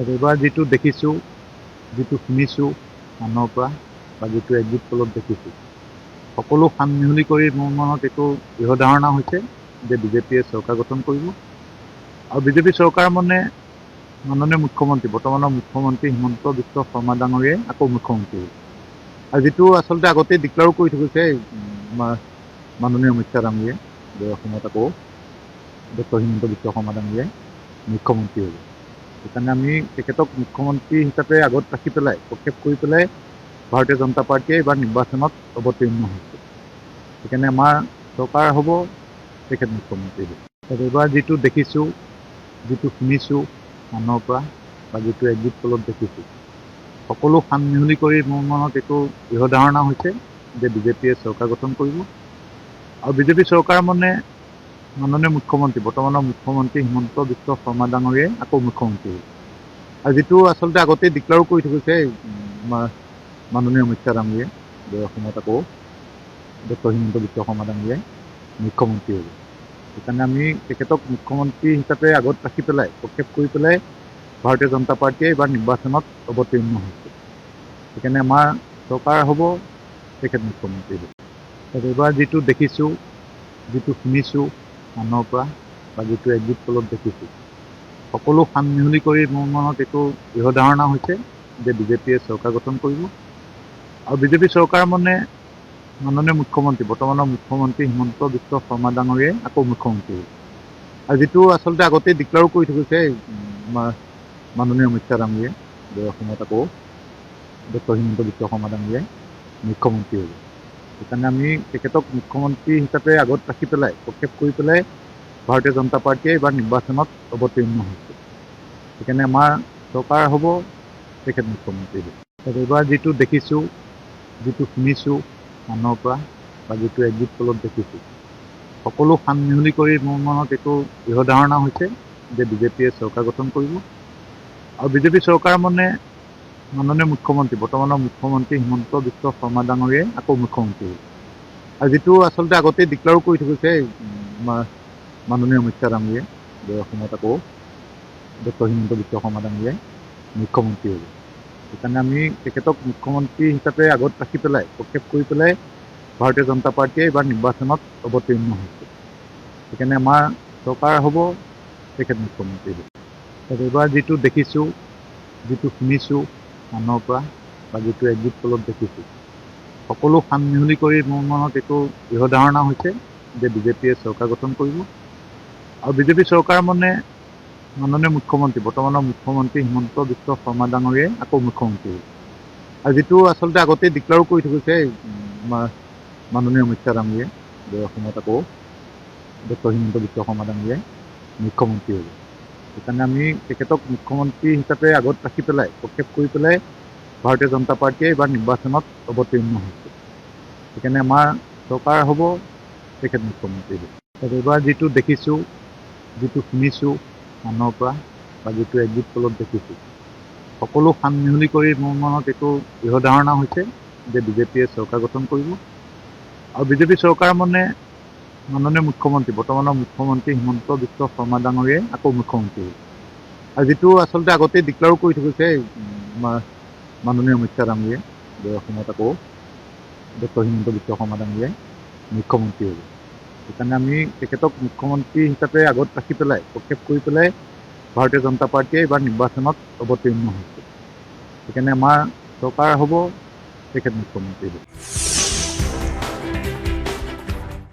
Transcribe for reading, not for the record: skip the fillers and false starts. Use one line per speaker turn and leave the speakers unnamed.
এইবাৰ যিটো দেখিছোঁ, যিটো শুনিছোঁ মানুহৰ পৰা বা যিটো এক্সিট পলত দেখিছোঁ, সকলো সান মিহলি কৰি মোৰ মনত এইটো দৃঢ় ধাৰণা হৈছে যে বিজেপিয়ে চৰকাৰ গঠন কৰিব। আৰু বিজেপি চৰকাৰ মানে মাননীয় মুখ্যমন্ত্ৰী, বৰ্তমানৰ মুখ্যমন্ত্ৰী হিমন্ত বিশ্ব শৰ্মা ডাঙৰীয়াই আকৌ মুখ্যমন্ত্ৰী হ'ব। আৰু যিটো আচলতে আগতেই ডিক্লেয়াৰো কৰি থৈ গৈছে আমাৰ মাননীয় অমিত শ্বাহ ডাঙৰীয়াই যে অসমত আকৌ ডক্টৰ হিমন্ত বিশ্ব শৰ্মা ডাঙৰীয়াই মুখ্যমন্ত্ৰী হ'ব। সেইকাৰণে আমি তেখেতক মুখ্যমন্ত্ৰী হিচাপে আগত ৰাখি পেলাই প্ৰক্ষেপ কৰি পেলাই ভাৰতীয় জনতা পাৰ্টীয়ে এইবাৰ নিৰ্বাচনত অৱতীৰ্ণ হৈছে। সেইকাৰণে আমাৰ চৰকাৰ হ'ব, তেখেত মুখ্যমন্ত্ৰী হ'ব। এইবাৰ যিটো দেখিছোঁ, যিটো শুনিছোঁ মানুহৰ পৰা বা যিটো এক্সিট পলত দেখিছোঁ, সকলো সান মিহলি কৰি মোৰ মনত এইটো দৃঢ় ধাৰণা হৈছে যে বিজেপিয়ে চৰকাৰ গঠন কৰিব। আৰু বিজেপি চৰকাৰ মানে মাননীয় মুখ্যমন্ত্ৰী, বৰ্তমানৰ মুখ্যমন্ত্ৰী হিমন্ত বিশ্ব শৰ্মা ডাঙৰীয়াই আকৌ মুখ্যমন্ত্ৰী হ'ব। আৰু যিটো আচলতে আগতেই ডিক্লেয়াৰো কৰি থৈ গৈছে আমাৰ মাননীয় অমিত শ্বাহ ডাঙৰীয়াই যে অসমত আকৌ ডক্টৰ হিমন্ত বিশ্ব শৰ্মা ডাঙৰীয়াই মুখ্যমন্ত্ৰী হ'ব। সেইকাৰণে আমি তেখেতক মুখ্যমন্ত্ৰী হিচাপে আগত ৰাখি পেলাই প্ৰক্ষেপ কৰি পেলাই ভাৰতীয় জনতা পাৰ্টীয়ে এইবাৰ নিৰ্বাচনত অৱতীৰ্ণ হৈছে। সেইকাৰণে আমাৰ চৰকাৰ হ'ব, তেখেত মুখ্যমন্ত্ৰী হ'ব। এইবাৰ যিটো দেখিছোঁ, যিটো শুনিছোঁ মানুহৰ পৰা বা যিটো এক্সিট পলত দেখিছোঁ, সকলো সান মিহলি কৰি মোৰ মনত এইটো দৃঢ় ধাৰণা হৈছে যে বিজেপিয়ে চৰকাৰ গঠন কৰিব। আৰু বিজেপি চৰকাৰ মানে মাননীয় মুখ্যমন্ত্ৰী, বৰ্তমানৰ মুখ্যমন্ত্ৰী হিমন্ত বিশ্ব শৰ্মা ডাঙৰীয়াই আকৌ মুখ্যমন্ত্ৰী হ'ব। আৰু যিটো আচলতে আগতেই ডিক্লেয়াৰো কৰি থৈ গৈছে আমাৰ মাননীয় অমিত শ্বাহ ডাঙৰীয়াই যে অসমত আকৌ ডক্টৰ হিমন্ত বিশ্ব শৰ্মা ডাঙৰীয়াই মুখ্যমন্ত্ৰী হ'ব। সেইকাৰণে আমি তেখেতক মুখ্যমন্ত্ৰী হিচাপে আগত ৰাখি পেলাই প্ৰক্ষেপ কৰি পেলাই ভাৰতীয় জনতা পাৰ্টীয়ে এইবাৰ নিৰ্বাচনত অৱতীৰ্ণ হৈছে। সেইকাৰণে আমাৰ চৰকাৰ হ'ব, তেখেত মুখ্যমন্ত্ৰী হ'ব। এইবাৰ যিটো দেখিছোঁ, যিটো শুনিছোঁ মানুহৰ পৰা বা যিটো এক্সিট পলত দেখিছোঁ, সকলো সান মিহলি কৰি মোৰ মনত এইটো দৃঢ় ধাৰণা হৈছে যে বিজেপিয়ে চৰকাৰ গঠন কৰিব। আৰু বিজেপি চৰকাৰ মানে মাননীয় মুখ্যমন্ত্ৰী, বৰ্তমানৰ মুখ্যমন্ত্ৰী হিমন্ত বিশ্ব শৰ্মা ডাঙৰীয়াই আকৌ মুখ্যমন্ত্ৰী হ'ব। আৰু যিটো আচলতে আগতেই ডিক্লেয়াৰো কৰি থৈ গৈছে আমাৰ মাননীয় অমিত শ্বাহ ডাঙৰীয়াই যে অসমত আকৌ ডক্টৰ হিমন্ত বিশ্ব শৰ্মা ডাঙৰীয়াই মুখ্যমন্ত্ৰী হ'ব। সেইকাৰণে আমি তেখেতক মুখ্যমন্ত্ৰী হিচাপে আগত ৰাখি পেলাই প্ৰক্ষেপ কৰি পেলাই ভাৰতীয় জনতা পাৰ্টীয়ে এইবাৰ নিৰ্বাচনত অৱতীৰ্ণ হৈছে। সেইকাৰণে আমাৰ চৰকাৰ হ'ব, তেখেত মুখ্যমন্ত্ৰী হ'ব। এইবাৰ যিটো দেখিছোঁ, যিটো শুনিছোঁ মানুহৰ পৰা বা যিটো এক্সিট পলত দেখিছোঁ, সকলো সান মিহলি কৰি মোৰ মনত এইটো দৃঢ় ধাৰণা হৈছে যে বিজেপিয়ে চৰকাৰ গঠন কৰিব। আৰু বিজেপি চৰকাৰ মানে মাননীয় মুখ্যমন্ত্ৰী, বৰ্তমানৰ মুখ্যমন্ত্ৰী হিমন্ত বিশ্ব শৰ্মা ডাঙৰীয়াই আকৌ মুখ্যমন্ত্ৰী হ'ব। আৰু যিটো আচলতে আগতেই ডিক্লেয়াৰো কৰি থৈ গৈছে আমাৰ মাননীয় অমিত শ্বাহ ডাঙৰীয়াই যে অসমত আকৌ ডক্টৰ হিমন্ত বিশ্ব শৰ্মা ডাঙৰীয়াই মুখ্যমন্ত্ৰী হ'ব। সেইকাৰণে আমি তেখেতক মুখ্যমন্ত্ৰী হিচাপে আগত ৰাখি পেলাই প্ৰক্ষেপ কৰি পেলাই ভাৰতীয় জনতা পাৰ্টীয়ে এইবাৰ নিৰ্বাচনত অৱতীৰ্ণ হৈছে। সেইকাৰণে আমাৰ চৰকাৰ হ'ব, তেখেত মুখ্যমন্ত্ৰী হ'ব। এইবাৰ যিটো দেখিছোঁ, যিটো শুনিছোঁ মানুহৰ পৰা বা যিটো এক্সিট পলত দেখিছোঁ, সকলো সান মিহলি কৰি মোৰ মনত এইটো দৃঢ় ধাৰণা হৈছে যে বিজেপিয়ে চৰকাৰ গঠন কৰিব। আৰু বিজেপি চৰকাৰ মানে মাননীয় মুখ্যমন্ত্ৰী, বৰ্তমানৰ মুখ্যমন্ত্ৰী হিমন্ত বিশ্ব শৰ্মা ডাঙৰীয়াই আকৌ মুখ্যমন্ত্ৰী হ'ব। আৰু যিটো আচলতে আগতেই ডিক্লেয়াৰো কৰি থৈ গৈছে আমাৰ মাননীয় অমিত শ্বাহ ডাঙৰীয়াই যে অসমত আকৌ ডক্টৰ হিমন্ত বিশ্ব শৰ্মা ডাঙৰীয়াই মুখ্যমন্ত্ৰী হ'ব। সেইকাৰণে আমি তেখেতক মুখ্যমন্ত্ৰী হিচাপে আগত ৰাখি পেলাই প্ৰক্ষেপ কৰি পেলাই ভাৰতীয় জনতা পাৰ্টীয়ে এইবাৰ নিৰ্বাচনত অৱতীৰ্ণ হৈছে। সেইকাৰণে আমাৰ চৰকাৰ হ'ব, তেখেত মুখ্যমন্ত্ৰী হ'ব।